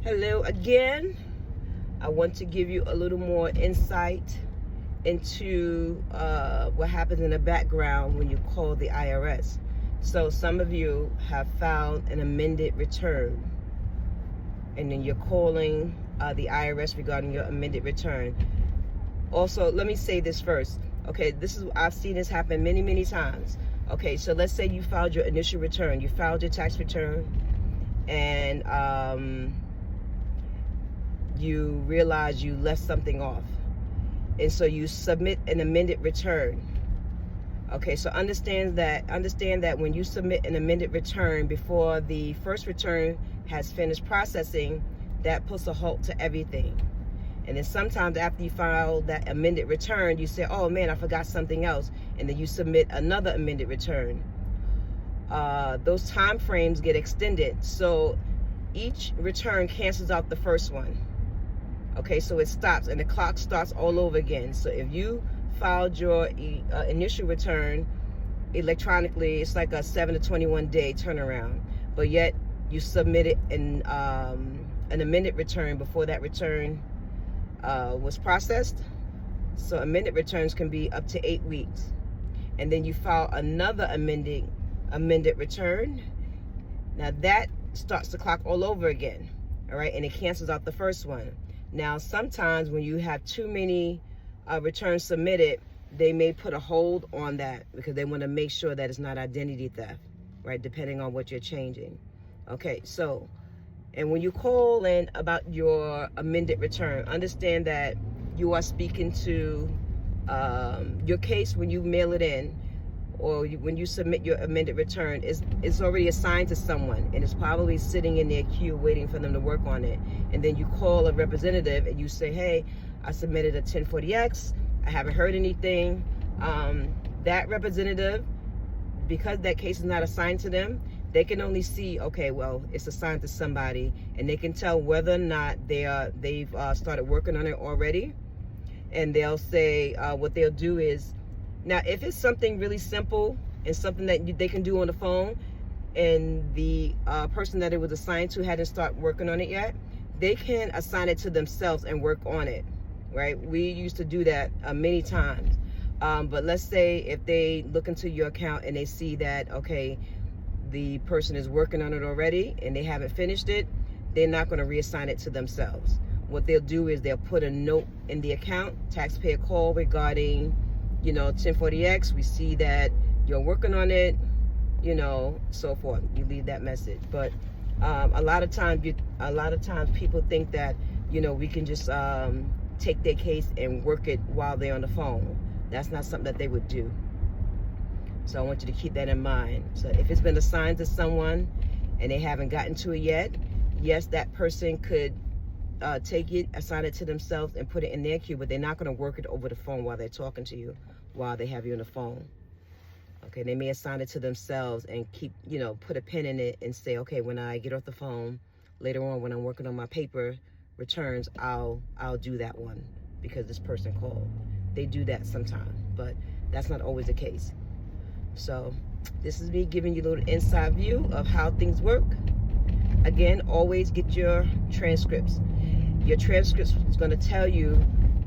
Hello again. I want to give you a little more insight into what happens in the background when you call the IRS. So some of you have filed an amended return, and then you're calling the IRS regarding your amended return. Also, let me say this first. Okay, I've seen this happen many times. Okay, so let's say you filed your initial return, you filed your tax return, and you realize you left something off, and so you submit an amended return. Okay, so understand that when you submit an amended return before the first return has finished processing, that puts a halt to everything. And then sometimes after you file that amended return, you say, oh man, I forgot something else, and then you submit another amended return. Those time frames get extended, so each return cancels out the first one. Okay, so it stops and the clock starts all over again. So if you filed your initial return electronically, it's like a 7 to 21 day turnaround, but yet you submitted an amended return before that return was processed. So amended returns can be up to 8 weeks, and then you file another amended return. Now that starts the clock all over again, all right, and it cancels out the first one. Now sometimes when you have too many returns submitted, they may put a hold on that because they want to make sure that it's not identity theft, right, depending on what you're changing. Okay, so, and when you call in about your amended return, understand that you are speaking to your case when you mail it in, or when you submit your amended return, it's already assigned to someone, and it's probably sitting in their queue waiting for them to work on it. And then you call a representative and you say, hey, I submitted a 1040X, I haven't heard anything. That representative, because that case is not assigned to them, they can only see, okay, well, it's assigned to somebody, and they can tell whether or not they've started working on it already. And they'll say, what they'll do is, now if it's something really simple and something that they can do on the phone, and the person that it was assigned to hadn't started working on it yet, they can assign it to themselves and work on it, right? We used to do that many times. But let's say if they look into your account and they see that, okay, the person is working on it already and they haven't finished it, they're not going to reassign it to themselves. What they'll do is they'll put a note in the account, taxpayer call regarding, 1040X, we see that you're working on it, so forth. You leave that message. But a lot of times people think that, we can just take their case and work it while they're on the phone. That's not something that they would do. So I want you to keep that in mind. So if it's been assigned to someone and they haven't gotten to it yet, yes, that person could take it, assign it to themselves, and put it in their queue, but they're not going to work it over the phone while they're talking to you, while they have you on the phone. Okay, they may assign it to themselves and keep, put a pin in it and say, okay, when I get off the phone later on, when I'm working on my paper returns, I'll do that one because this person called. They do that sometimes, but that's not always the case. So this is me giving you a little inside view of how things work. Again, always get your transcripts. Your transcripts is going to tell you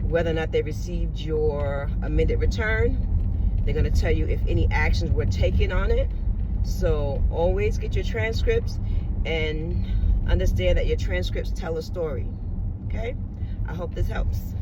whether or not they received your amended return. They're going to tell you if any actions were taken on it. So always get your transcripts and understand that your transcripts tell a story. Okay? I hope this helps.